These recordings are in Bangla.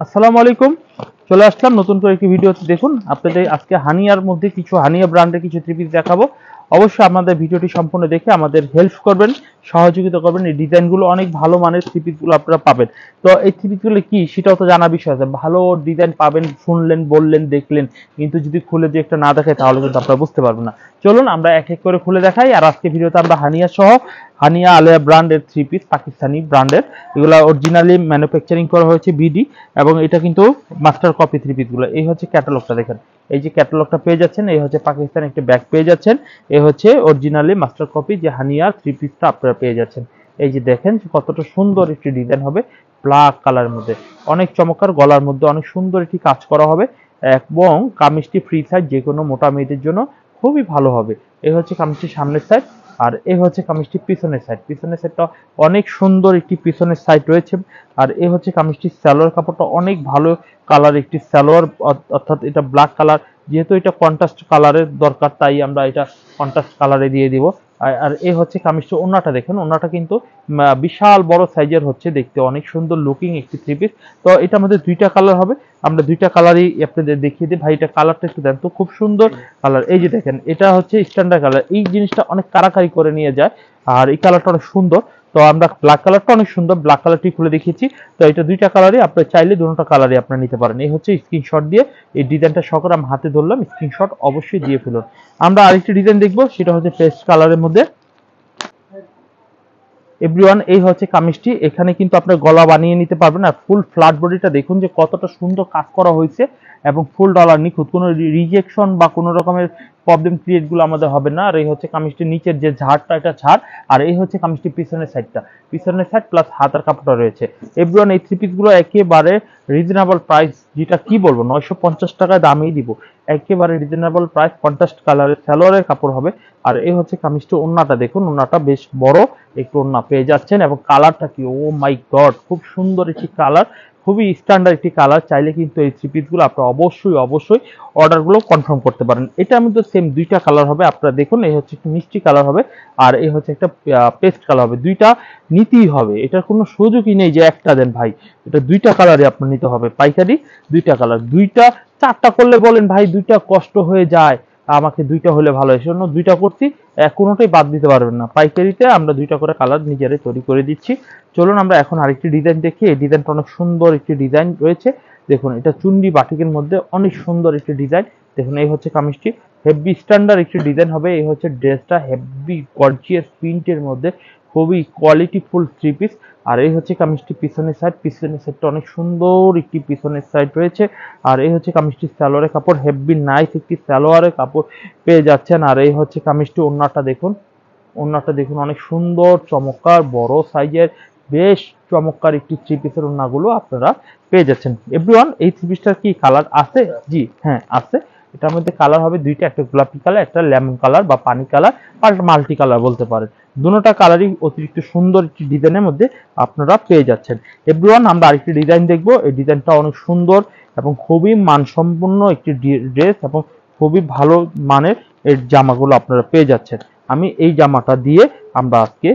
আসসালামু আলাইকুম। চলে আসলাম নতুন করে একটি ভিডিওতে। দেখুন আপনাদের আজকে হানিয়ার মধ্যে কিছু হানিয়া ব্র্যান্ডের কিছু থ্রি পিস দেখাবো। অবশ্যই আপনাদের ভিডিওটি সম্পূর্ণ দেখে আমাদের হেল্প করবেন, সহযোগিতা করবেন। এই ডিজাইনগুলো অনেক ভালো মানের থ্রি পিসগুলো আপনারা পাবেন। তো এই থ্রি পিসগুলো কি সেটাও তো জানা বিষয় আছে। ভালো ডিজাইন পাবেন, শুনলেন, বললেন, দেখলেন, কিন্তু যদি খুলে দিয়ে একটা না দেখায় তাহলে কিন্তু আপনারা বুঝতে পারবেন না। চলুন আমরা এক এক করে খুলে দেখাই। আর আজকে ভিডিওতে আমরা হানিয়া সহ হানিয়া আলিয়া ব্র্যান্ডের থ্রি পিস, পাকিস্তানি ব্র্যান্ডের, এগুলা অরিজিনালি ম্যানুফ্যাকচারিং করা হয়েছে বিডি, এবং এটা কিন্তু মাস্টার কপি থ্রি পিস গুলো। এই হচ্ছে ক্যাটালগটা, দেখেন এই যে ক্যাটালগটা পেয়ে যাচ্ছেন। এই হচ্ছে পাকিস্তান একটা ব্যাগ পেয়ে যাচ্ছেন। এই হচ্ছে অরিজিনালি মাস্টার কপি যে হানিয়ার থ্রি পিসটা আপনারা পেয়ে যাচ্ছেন। এই যে দেখেন কতটা সুন্দর একটি ডিজাইন হবে, ব্ল্যাক কালারের মধ্যে অনেক চমৎকার, গলার মধ্যে অনেক সুন্দর একটি কাজ করা হবে, এবং কামিজটি ফ্রি সাইজ, যে কোনো মোটা মেয়েদের জন্য খুবই ভালো হবে। এই হচ্ছে কামিজটির সামনের সাইড, আর এই হচ্ছে কামিজটির পিছনের সাইড। পিছনের সাইডটা অনেক সুন্দর একটি পিছনের সাইড রয়েছে। আর এই হচ্ছে কামিজটির সালোয়ার কাপড়টা অনেক ভালো কালার একটি সালোয়ার, অর্থাৎ এটা ব্ল্যাক কালার, যেহেতু এটা কন্ট্রাস্ট কালারের দরকার তাই আমরা এটা কন্ট্রাস্ট কালারে দিয়ে দিব। আর এই হচ্ছে কামিজটা। ওন্নাটা দেখেন, ওন্নাটা কিন্তু বিশাল বড় সাইজের হচ্ছে, দেখতে অনেক সুন্দর লুকিং একটি থ্রি পিস। তো এটার মধ্যে দুইটা কালার হবে, আমরা দুইটা কালারই আপনাদের দেখিয়ে দিই। ভাই এটা কালারটা একটু দেন তো, খুব সুন্দর কালার। এই যে দেখেন এটা হচ্ছে স্ট্যান্ডার্ড কালার, এই জিনিসটা অনেক কারাকারি করে নিয়ে যায়, আর এই কালারটা অনেক সুন্দর। তো আমরা ব্ল্যাক কালারটা অনেক সুন্দর, ব্ল্যাক কালারটি খুলে দেখিয়েছি। তো এটা দুইটা কালারই আপনি চাইলে দুটো কালারই আপনারা নিতে পারেন। এই হচ্ছে স্ক্রিনশট দিয়ে এই ডিজাইনটা সকলে আমি হাতে ধরলাম, স্ক্রিনশট অবশ্যই দিয়ে ফেলুন। আমরা আরেকটি ডিজাইন দেখবো, সেটা হচ্ছে পেস্ট কালারের মধ্যে। এভরিওয়ান এই হচ্ছে কামিজটি। এখানে কিন্তু আপনার গলা বানিয়ে নিতে পারবেন। আর ফুল ফ্ল্যাট বডিটা দেখুন যে কতটা সুন্দর কাজ করা হয়েছে, এবং ফুল ডলার নিখুঁত, কোনো রিজেকশন বা কোনো রকমের প্রবলেম ক্রিয়েট গুলো আমাদের হবে না। আর এই হচ্ছে কামিজটির নিচের যে ঝাড়টা, এটা ঝাড়। আর এই হচ্ছে কামিজটির পিছনের সাইডটা, পিছনের সাইড প্লাস হাতার কাপড়টা রয়েছে। এভরিওয়ান এই থ্রি পিস গুলো একেবারে রিজনেবল প্রাইস, যেটা কি বলবো 950 টাকায় দামেই দিব। একেবারে রিজনেবল প্রাইস, কন্ট্রাস্ট কালারের সালোয়ারের কাপড় হবে। আর এই হচ্ছে কামিজটি। ওন্নাটা দেখুন, ওন্নাটা বেশ বড় একটু ওন্না পেয়ে যাচ্ছেন, এবং কালারটা কি, ও মাই গড, খুব সুন্দর একটি কালার, খুবই স্ট্যান্ডার্ড একটি কালার। চাইলে কিন্তু এই থ্রি পিস গুলো আপনারা অবশ্যই অবশ্যই অর্ডার গুলো কনফার্ম করতে পারেন। এটা মধ্যে সেম দুইটা কালার হবে, আপনারা দেখুন। এই হচ্ছে একটু মিষ্টি কালার হবে, আর এই হচ্ছে একটা পেস্ট কালার হবে। দুইটা নিতেই হবে, এটার কোনো সুযোগই নেই যে একটা দেন ভাই। এটা দুইটা কালারই আপনার নিতে হবে, পাইকারি দুইটা কালার। দুইটা চারটা করলে বলেন ভাই দুইটা কষ্ট হয়ে যায়, আমাকে দুইটা হলে ভালো হয়, সেজন্য দুইটা করছি। কোনোটাই বাদ দিতে পারবেন না। পাইকারিতে আমরা দুইটা করে কালার নিজেরাই তৈরি করে দিচ্ছি। চলুন আমরা এখন আরেকটি ডিজাইন দেখি। এই ডিজাইনটা অনেক সুন্দর একটি ডিজাইন রয়েছে। দেখুন এটা চুন্ডি বাটিকের মধ্যে অনেক সুন্দর একটি ডিজাইন। দেখুন এই হচ্ছে কামিজটি, হেভি স্ট্যান্ডার্ড একটি ডিজাইন হবে। এই হচ্ছে ড্রেসটা, হেভি গর্জিয়াস প্রিন্টের মধ্যে খুবই কোয়ালিটিফুল থ্রি পিস। আর এই হচ্ছে কামিজটি পিছনের সাইড, পিছনের সাইডটা অনেক সুন্দর একটি পিছনের সাইড রয়েছে। আর এই হচ্ছে কামিজটির সালোয়ারের কাপড়, হেভি নাইস একটি সালোয়ারের কাপড় পেয়ে যাচ্ছেন। আর এই হচ্ছে কামিজটি। ওন্নাটা দেখুন, ওন্নাটা দেখুন অনেক সুন্দর চমৎকার বড় সাইজের, বেশ চমৎকার একটি থ্রি পিসের ওন্নাগুলো আপনারা পেয়ে যাচ্ছেন। এভরিওয়ান এই থ্রি পিসটার কি কালার আছে? জি হ্যাঁ আছে। এটার মধ্যে কালার হবে দুইটা, একটা গোলাপি কালার, একটা লেমন কালার বা পানি কালার, আর মাল্টি কালার বলতে পারেন। দুটোটা কালারই অতিরিক্ত সুন্দর একটি ডিজাইনের মধ্যে আপনারা পেয়ে যাচ্ছেন। এভরিওয়ান আমরা আরেকটি ডিজাইন দেখবো। এই ডিজাইনটা অনেক সুন্দর এবং খুবই মানসম্পন্ন একটি ড্রেস, এবং খুবই ভালো মানের এর জামাগুলো আপনারা পেয়ে যাচ্ছেন। আমি এই জামাটা দিয়ে আমরা আজকে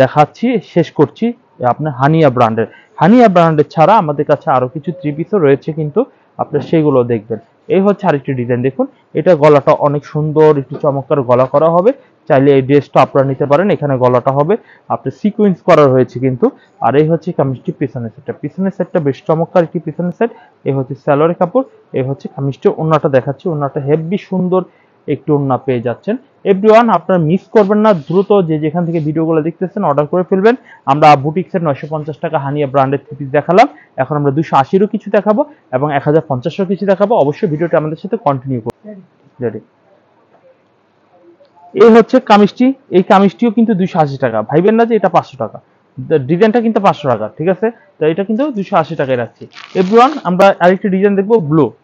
দেখাচ্ছি, শেষ করছি আপনার হানিয়া ব্র্যান্ডের। হানিয়া ব্র্যান্ডের ছাড়া আমাদের কাছে আরো কিছু থ্রি পিসও রয়েছে, কিন্তু আপনারা সেইগুলো দেখবেন। এই হচ্ছে আরেকটি ডিজাইন দেখুন, এটা গলাটা অনেক সুন্দর একটু চমৎকার গলা করা হবে। চাইলে এই ড্রেসটা আপনারা নিতে পারেন। এখানে গলাটা হবে আপনার সিকোয়েন্স করা হয়েছে কিন্তু। আর এই হচ্ছে কামিজটি পিছনের সেটটা, পিছনের সেটটা বেশ চমৎকার একটি পিছনের সেট। এই হচ্ছে সালোয়ারের কাপড়, এই হচ্ছে কামিজটি। ওন্নাটা দেখাচ্ছি, ওন্নাটা হেভি সুন্দর একটু ওন্না পেয়ে যাচ্ছেন। এভরিওয়ান আপনারা মিস করবেন না, দ্রুত যে যেখান থেকে ভিডিওগুলো দেখতেছেন অর্ডার করে ফেলবেন। আমরা বুটিক্সের 950 টাকা হানিয়া ব্র্যান্ডের থ্রি পিস দেখালাম, এখন আমরা 280-রও কিছু দেখাবো এবং 1050-রও কিছু দেখাবো। অবশ্যই ভিডিওটা আমাদের সাথে কন্টিনিউ করুন। রেডি। এই হচ্ছে কামিজটি, এই কামিজটিও কিন্তু 280 টাকা, ভাইবেন না যে এটা 500 টাকা। ডিজাইনটা কিন্তু 500 টাকা, ঠিক আছে? তো এটা কিন্তু 280 টাকায় রাখছি। এভরিওয়ান আমরা আরেকটি ডিজাইন দেখবো,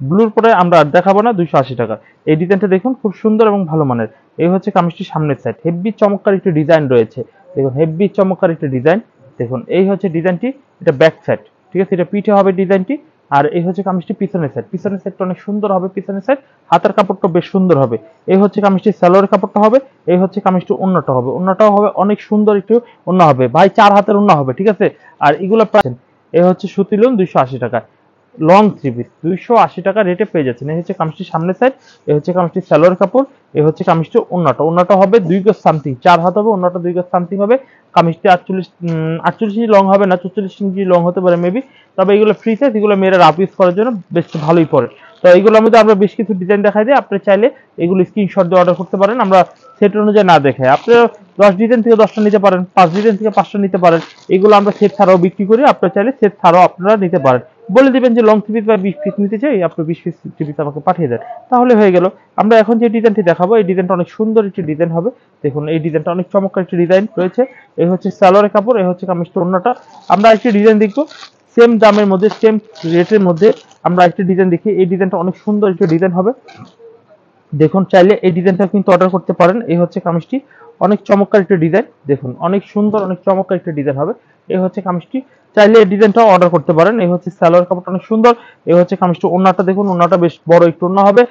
ব্লুর পরে আমরা দেখাবো না, 280 টাকা। এই ডিজাইনটা দেখুন, খুব সুন্দর এবং ভালো মানের। এই হচ্ছে কামিজটির সামনের সাইড, হেভি চমৎকার একটি ডিজাইন রয়েছে। দেখুন হেভি চমৎকার একটি ডিজাইন। দেখুন এই হচ্ছে ডিজাইনটি, এটা ব্যাক সাইড, ঠিক আছে? এটা পিঠে হবে ডিজাইনটি। আর এই হচ্ছে কামিজটি পিছনের সাইড, পিছনের সাইডটা অনেক সুন্দর হবে। পিছনের সাইড হাতার কাপড়টা বেশ সুন্দর হবে। এই হচ্ছে কামিজটি সালোয়ারের কাপড়টা হবে। এই হচ্ছে কামিজটি ওন্নাটা হবে, ওন্নাটাও হবে অনেক সুন্দর একটু ওন্না হবে ভাই, 4 হাতের ওন্না হবে, ঠিক আছে? আর এগুলো প্রাইস এই হচ্ছে সুতিলন 280 টাকা। লং থ্রি পিস 280 টাকা রেটে পেয়ে যাচ্ছেন। এই হচ্ছে কামিজটির সামনের সাইড, এই হচ্ছে কামিজটির সালোয়ার কাপড়, এই হচ্ছে কামিজটির ওন্নাটা হবে 2 গজ সামথিং, 4 হাত হবে, ওন্নাটা 2 গজ সামথিং হবে। কামিজটি 48 ইঞ্চি লং হবে না, 44 ইঞ্চি লং হতে পারে মেবি। তবে এগুলো ফ্রি সাইজ, এগুলো মেয়েরা রাফ ইউজ করার জন্য বেশ ভালোই পড়ে। তো এইগুলোর মধ্যে আমরা বেশ কিছু ডিজাইন দেখাই দিই, আপনি চাইলে এগুলো স্ক্রিনশট দিয়ে অর্ডার করতে পারেন। আমরা সেট অনুযায়ী না দেখে আপনারা 10 ডিজাইন থেকে 10টা নিতে পারেন, 5 ডিজাইন থেকে 5টা নিতে পারেন। এগুলো আমরা সেট ছাড়াও বিক্রি করি, আপনারা চাইলে সেট ছাড়াও আপনারা নিতে পারেন। বলে দিবেন যে লং থ্রি পিস বা 20 পিস নিতে চাই, আপনি 20 পিস থ্রি পিস আমাকে পাঠিয়ে দেন, তাহলে হয়ে গেল। আমরা এখন যে ডিজাইনটি দেখাবো, এই ডিজাইনটা অনেক সুন্দর একটি ডিজাইন হবে। দেখুন এই ডিজাইনটা অনেক চমৎকার একটি ডিজাইন রয়েছে। এই হচ্ছে সালোয়ারের কাপড়, এই হচ্ছে কামিজটা ওন্নাটা। আমরা একটি ডিজাইন দেখবো সেম দামের মধ্যে, সেম রেটের মধ্যে। আমরা একটি ডিজাইন দেখি, এই ডিজাইনটা অনেক সুন্দর একটি ডিজাইন হবে। দেখুন চাইলে এই ডিজাইনটা কিন্তু অর্ডার করতে পারেন। এই হচ্ছে কামিজটি, অনেক চমৎকার একটা ডিজাইন, দেখুন অনেক সুন্দর, অনেক চমৎকার একটা ডিজাইন হবে। এই হচ্ছে কামিজটি, চাইলে এই ডিজাইনটাও অর্ডার করতে পারেন। এই হচ্ছে সালোয়ার কাপড়টা অনেক সুন্দর। এই হচ্ছে কামিজটি, ওন্নাটা দেখুন, ওন্নাটা বেশ বড় একটু ওন্না হবে,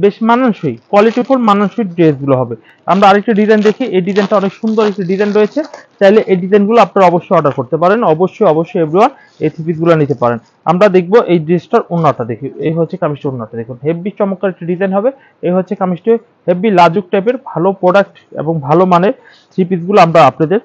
বেশ মানানসই, কোয়ালিটিফুল মানানসই ড্রেসগুলো হবে। আমরা আরেকটা ডিজাইন দেখি, এই ডিজাইনটা অনেক সুন্দর একটি ডিজাইন রয়েছে। চাইলে এই ডিজাইনগুলো আপনারা অবশ্যই অর্ডার করতে পারেন, অবশ্যই এভরিওয়ান এই থ্রি পিসগুলো নিতে পারেন। আমরা দেখবো এই ড্রেসটার ওন্নাটা দেখি, এই হচ্ছে কামিজটির ওন্নাটা দেখুন, হেভি চমৎকার একটি ডিজাইন হবে। এই হচ্ছে কামিজটি, হেভি লাজুক টাইপের ভালো প্রোডাক্ট এবং ভালো মানের থ্রি পিসগুলো আমরা আপনাদের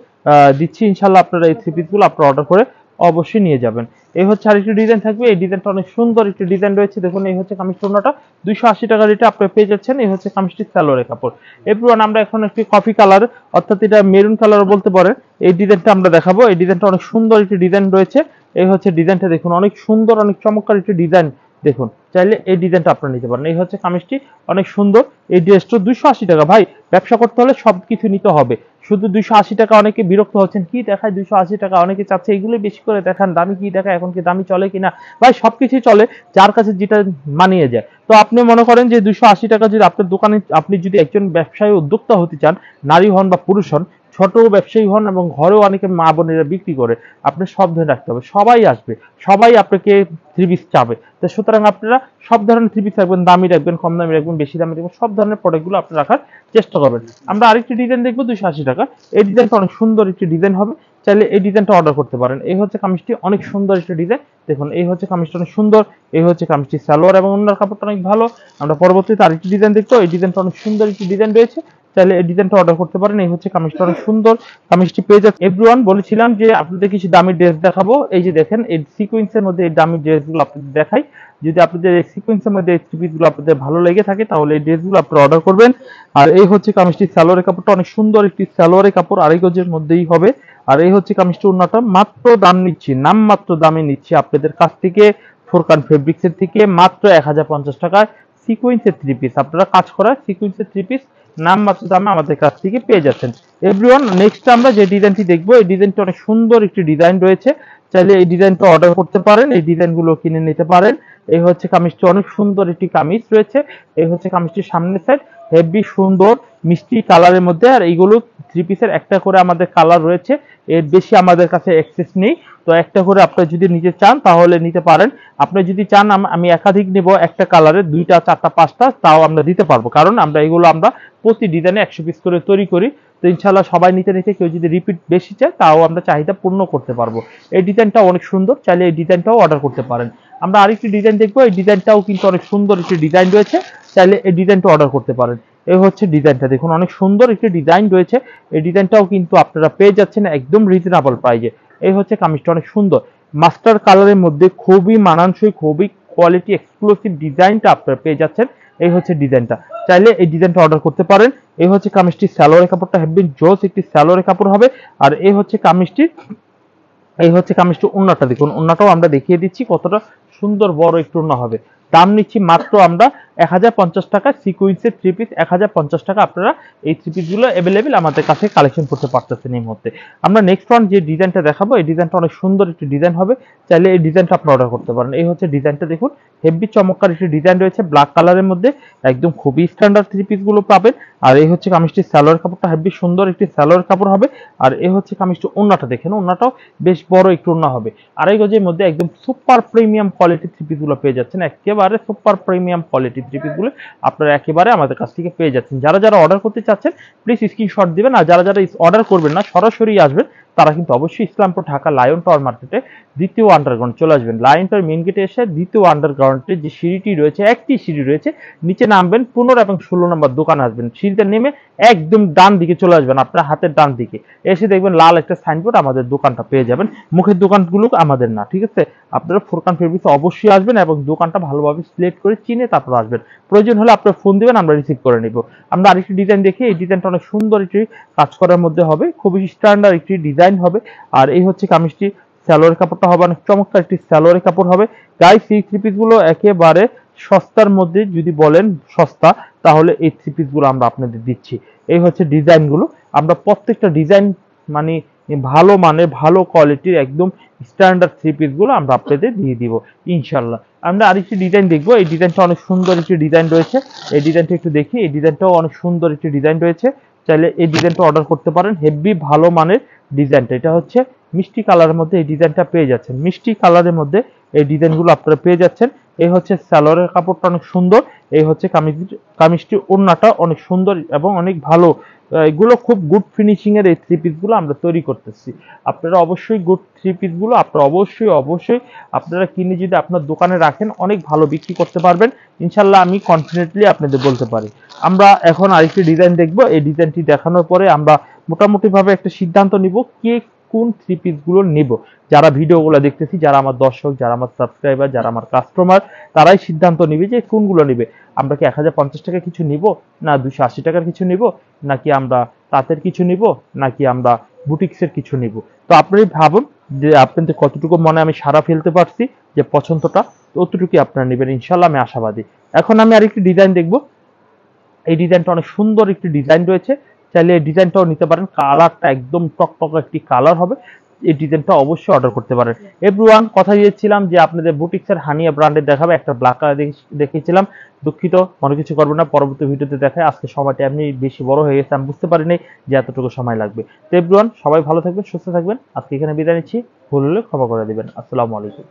দিচ্ছি। ইনশাল্লাহ আপনারা এই থ্রি পিসগুলো আপনারা অর্ডার করে অবশ্যই নিয়ে যাবেন। এই হচ্ছে আরেকটি ডিজাইন থাকবে, এই ডিজাইনটা অনেক সুন্দর একটি ডিজাইন রয়েছে। দেখুন এই হচ্ছে কামিজ ওন্নাটা, 280 টাকা রেটে আপনারা পেয়ে যাচ্ছেন। এই হচ্ছে কামিজটির সালোয়ারের কাপড়। এভরিওয়ান আমরা এখন একটি কফি কালার, অর্থাৎ এটা মেরুন কালার বলতে পারেন, এই ডিজাইনটা আমরা দেখাবো। এই ডিজাইনটা অনেক সুন্দর একটি ডিজাইন রয়েছে। এই হচ্ছে ডিজাইনটা দেখুন, অনেক সুন্দর, অনেক চমৎকার একটি ডিজাইন। দেখুন চাইলে এই ডিজাইনটা আপনারা নিতে পারেন। এই হচ্ছে কামিজটি, অনেক সুন্দর। এই ড্রেসটা 280 টাকা। ভাই ব্যবসা করতে হলে সবকিছু নিতে হবে, শুধু 280 টাকা অনেকে বিরক্ত হচ্ছেন, কি দেখায় 280 টাকা, অনেকে চাচ্ছে এগুলো বেশি করে দেখান, দামি কি দেখায়, এখন কি দামি চলে কিনা। ভাই সবকিছু চলে, যার কাছে যেটা মানিয়ে যায়। তো আপনি মনে করেন যে 280 টাকা যদি আপনার দোকানে, আপনি যদি একজন ব্যবসায়ী উদ্যোক্তা হতে চান, নারী হন বা পুরুষ হন, ছোট ব্যবসায়ী হন এবং ঘরেও অনেকে মা বোনেরা বিক্রি করে, আপনি সব ধরে রাখতে হবে, সবাই আসবে, সবাই আপনাকে থ্রি পিস চাবে। তো সুতরাং আপনারা সব ধরনের থ্রি পিস রাখবেন, দামি রাখবেন, কম দামি রাখবেন, বেশি দামি রাখবেন, সব ধরনের প্রোডাক্টগুলো আপনি রাখার চেষ্টা করবেন। আমরা আরেকটি ডিজাইন দেখবো 280 টাকা। এই ডিজাইনটা অনেক সুন্দর একটি ডিজাইন হবে, চাইলে এই ডিজাইনটা অর্ডার করতে পারেন। এই হচ্ছে কামিজটি, অনেক সুন্দর একটি ডিজাইন। দেখুন এই হচ্ছে কামিজটা অনেক সুন্দর। এই হচ্ছে কামিজটি সালোয়ার এবং ওন্নার কাপড়টা অনেক ভালো। আমরা পরবর্তীতে আরেকটি ডিজাইন দেখবো, এই ডিজাইনটা অনেক সুন্দর একটি ডিজাইন রয়েছে, চাইলে এই ডিজাইনটা অর্ডার করতে পারেন। এই হচ্ছে কামিজটা অনেক সুন্দর, কামিজটি পেয়ে যাচ্ছে। এভরিওয়ান বলেছিলাম যে আপনাদের কিছু দামি ড্রেস দেখাবো, এই যে দেখেন এই সিকোয়েন্সের মধ্যে এই দামি ড্রেসগুলো আপনাদের দেখাই। যদি আপনাদের এই সিকোয়েন্সের মধ্যে এই থ্রি পিসগুলো আপনাদের ভালো লেগে থাকে, তাহলে এই ড্রেসগুলো আপনারা অর্ডার করবেন। আর এই হচ্ছে কামিজটি, সালোয়ারের কাপড়টা অনেক সুন্দর একটি সালোয়ারের কাপড়, আড়াই গজের মধ্যেই হবে। আর এই হচ্ছে কামিজটি, ওন্নাটা মাত্র দাম নিচ্ছি, নামমাত্র দামে নিচ্ছি আপনাদের কাছ থেকে, ফোরকান ফেব্রিক্সের থেকে মাত্র 1050 টাকায় সিকোয়েন্সের থ্রি পিস, আপনারা কাজ করা সিকোয়েন্সের থ্রি পিস নামমাত্র দামে আমাদের কাছ থেকে পেয়ে যাচ্ছেন। এভরিওয়ান নেক্সট আমরা যে ডিজাইনটি দেখবো, এই ডিজাইনটা অনেক সুন্দর একটি ডিজাইন রয়েছে, চাইলে এই ডিজাইনটা অর্ডার করতে পারেন, এই ডিজাইনগুলো কিনে নিতে পারেন। এই হচ্ছে কামিজটি, অনেক সুন্দর একটি কামিজ রয়েছে। এই হচ্ছে কামিজটির সামনের সাইড, হেভি সুন্দর মিষ্টি কালারের মধ্যে। আর এইগুলো থ্রি পিসের একটা করে আমাদের কালার রয়েছে, এর বেশি আমাদের কাছে অ্যাক্সেস নেই। তো একটা করে আপনারা যদি নিতে চান তাহলে নিতে পারেন। আপনি যদি চান আমি একাধিক নেব, একটা কালারের 2টা 4টা 5টা, তাও আমরা দিতে পারবো, কারণ আমরা এগুলো আমরা প্রতি ডিজাইনে 100 পিস করে তৈরি করি। তো ইনশাল্লাহ সবাই নিতে নিতে কেউ যদি রিপিট বেশি চায়, তাও আমরা চাহিদা পূর্ণ করতে পারবো। এই ডিজাইনটা অনেক সুন্দর, চাইলে এই ডিজাইনটাও অর্ডার করতে পারেন। আমরা আরেকটি ডিজাইন দেখবো, এই ডিজাইনটাও কিন্তু অনেক সুন্দর একটি ডিজাইন রয়েছে, চাইলে এই ডিজাইনটা অর্ডার করতে পারেন। এই হচ্ছে ডিজাইনটা, দেখুন অনেক সুন্দর একটি ডিজাইন রয়েছে। এই ডিজাইনটাও কিন্তু আপনারা পেয়ে যাচ্ছেন একদম রিজনেবল প্রাইজে। এই হচ্ছে কামিজটা, অনেক সুন্দর মাস্টার কালারের মধ্যে, খুবই মানানসই, খুবই কোয়ালিটি এক্সক্লুসিভ ডিজাইনটা আপনারা পেয়ে যাচ্ছেন। এই হচ্ছে ডিজাইনটা, চাইলে এই ডিজাইনটা অর্ডার করতে পারেন। এই হচ্ছে কামিজটি, সালোয়ারের কাপড়টা হেভি জোস একটি সালোয়ারের কাপড় হবে। আর এই হচ্ছে কামিজটি, এই হচ্ছে কামিজটি ওন্নাটা দেখুন, ওন্নাটাও আমরা দেখিয়ে দিচ্ছি কতটা সুন্দর বড় একটু ওন্না হবে। দাম নিচ্ছি মাত্র আমরা 1050 টাকা, সিকোয়েন্সের থ্রি পিস 1050 টাকা। আপনারা এই থ্রি পিসগুলো অ্যাভেলেবেল আমাদের কাছে কালেকশন করতে পারতেছেন এই মুহূর্তে। আমরা নেক্সট ওয়ান যে ডিজাইনটা দেখাবো, এই ডিজাইনটা অনেক সুন্দর একটি ডিজাইন হবে, চাইলে এই ডিজাইনটা আপনারা অর্ডার করতে পারেন। এই হচ্ছে ডিজাইনটা দেখুন, হেভি চমৎকার একটি ডিজাইন রয়েছে, ব্ল্যাক কালারের মধ্যে, একদম খুবই স্ট্যান্ডার্ড থ্রি পিসগুলো পাবেন। আর এই হচ্ছে কামিজটির সালোয়ার কাপড়টা হেভি সুন্দর একটি সালোয়ার কাপড় হবে। আর এই হচ্ছে কামিজটি, ওন্নাটা দেখেন, ওন্নাটাও বেশ বড় একটু ওন্না হবে, আড়াই গজের মধ্যে একদম সুপার প্রিমিয়াম কোয়ালিটি থ্রি পিসগুলো পেয়ে যাচ্ছেন, একেবারে সুপার প্রিমিয়াম কোয়ালিটি থ্রি পিসগুলো আপনারা একেবারে আমাদের কাছ থেকে পেয়ে যাচ্ছেন। যারা যারা অর্ডার করতে চাচ্ছেন প্লিজ স্ক্রিনশট দিবেন, আর যারা যারা অর্ডার করবেন না সরাসরি আসবেন, তারা কিন্তু অবশ্যই ইসলামপুর ঢাকা লায়ন টাওয়ার মার্কেটে দ্বিতীয় আন্ডারগ্রাউন্ড চলে আসবেন। লায়ন টাওয়ার মেইন গেটে এসে দ্বিতীয় আন্ডারগ্রাউন্ডে যে সিঁড়িটি রয়েছে, একটি সিঁড়ি রয়েছে, নিচে নামবেন, 15 এবং 16 নম্বর দোকান আসবেন, সিঁড়িতে নেমে একদম ডান দিকে চলে আসবেন, আপনার হাতের ডান দিকে এসে দেখবেন লাল একটা সাইনবোর্ড, আমাদের দোকানটা পেয়ে যাবেন। মুখের দোকানগুলো আমাদের না, ঠিক আছে? আপনারা ফুরকান ফেব্রিক্সে অবশ্যই আসবেন এবং দোকানটা ভালোভাবে সিলেক্ট করে চিনে তারপর আসবেন। প্রয়োজন হলে আপনার ফোন দিবেন, আমরা রিসিভ করে নিব। আমরা আরেকটি ডিজাইন দেখি, এই ডিজাইনটা অনেক সুন্দর একটি কাজ করার মধ্যে হবে, খুবই স্ট্যান্ডার্ড একটি ডিজাইন হবে। আর এই হচ্ছে কামিজটি, সালোয়ারের কাপড়টা হবে অনেক চমৎকার একটি সালোয়ারের কাপড় হবে। গাইস, এই থ্রি পিস গুলো একেবারে সস্তার মধ্যে, যদি বলেন সস্তা, তাহলে এই থ্রি পিস গুলো আমরা আপনাদের দিচ্ছি। এই হচ্ছে ডিজাইন গুলো, আমরা প্রত্যেকটা ডিজাইন মানে ভালো মানের, ভালো কোয়ালিটির, একদম স্ট্যান্ডার্ড থ্রি পিস গুলো আমরা আপনাদের দিয়ে দিব ইনশাল্লাহ। আমরা আরেকটি ডিজাইন দেখবো, এই ডিজাইনটা অনেক সুন্দর একটি ডিজাইন রয়েছে। এই ডিজাইনটা একটু দেখি, এই ডিজাইনটাও অনেক সুন্দর একটি ডিজাইন রয়েছে। চাইলে এই ডিজাইনটা অর্ডার করতে পারেন, হেভি ভালো মানের ডিজাইনটা। এটা হচ্ছে মিষ্টি কালারের মধ্যে এই ডিজাইনটা পেয়ে যাচ্ছেন, মিষ্টি কালারের মধ্যে এই ডিজাইনগুলো আপনারা পেয়ে যাচ্ছেন। এই হচ্ছে সালোয়ারের কাপড়টা অনেক সুন্দর, এই হচ্ছে কামিজটির ওড়নাটা অনেক সুন্দর এবং অনেক ভালো। এগুলো খুব গুড ফিনিশিং এর এই থ্রি পিস গুলো আমরা তৈরি করতেছি। আপনারা অবশ্যই গুড থ্রি পিস গুলো আপনারা অবশ্যই আপনারা কিনে যদি আপনার দোকানে রাখেন, অনেক ভালো বিক্রি করতে পারবেন ইনশাল্লাহ, আমি কনফিডেন্টলি আপনাদের বলতে পারি। আমরা এখন আরেকটি ডিজাইন দেখবো, এই ডিজাইনটি দেখানোর পরে আমরা মোটামুটি ভাবে একটা সিদ্ধান্ত নিব কে কোন থ্রি পিস গুলো নিব। যারা ভিডিওগুলো দেখতেছি, যারা আমার দর্শক, যারা আমার সাবস্ক্রাইবার, যারা আমার কাস্টমার, তারাই সিদ্ধান্ত নিবে যে কোনগুলো নিবে। আমরা কি 1050 টাকা কিছু নিব, না 280 টাকার কিছু নিব, নাকি আমরা তাঁতের কিছু নিব, নাকি আমরা বুটিক্সের কিছু নিব। তো আপনি ভাবুন যে আপনাদের কতটুকু মনে আমি সারা ফেলতে পারছি, যে পছন্দটা ততটুকুই আপনারা নেবেন ইনশাল্লাহ, আমি আশাবাদী। এখন আমি আরেকটি ডিজাইন দেখবো, এই ডিজাইনটা অনেক সুন্দর একটি ডিজাইন রয়েছে, চাইলে এই ডিজাইনটাও নিতে পারেন। কালারটা একদম টকটক একটি কালার হবে, এই ডিজাইনটা অবশ্যই অর্ডার করতে পারেন। এভরিওয়ান, কথা দিয়েছিলাম যে আপনাদের বুটিক্সের হানিয়া ব্র্যান্ডের দেখাবে, একটা ব্ল্যাক কালার দেখিয়েছিলাম, দুঃখিত, মনে কিছু করবো না, পরবর্তী ভিডিওতে দেখায়। আজকে সময়টা এমনি বেশি বড় হয়ে গেছে, আমি বুঝতে পারিনি যে এতটুকু সময় লাগবে। তো এভরিওয়ান, সবাই ভালো থাকবেন, সুস্থ থাকবেন, আজকে এখানে বিদায় নিচ্ছি, ভুল হলে ক্ষমা করে দিবেন। আসসালামু আলাইকুম।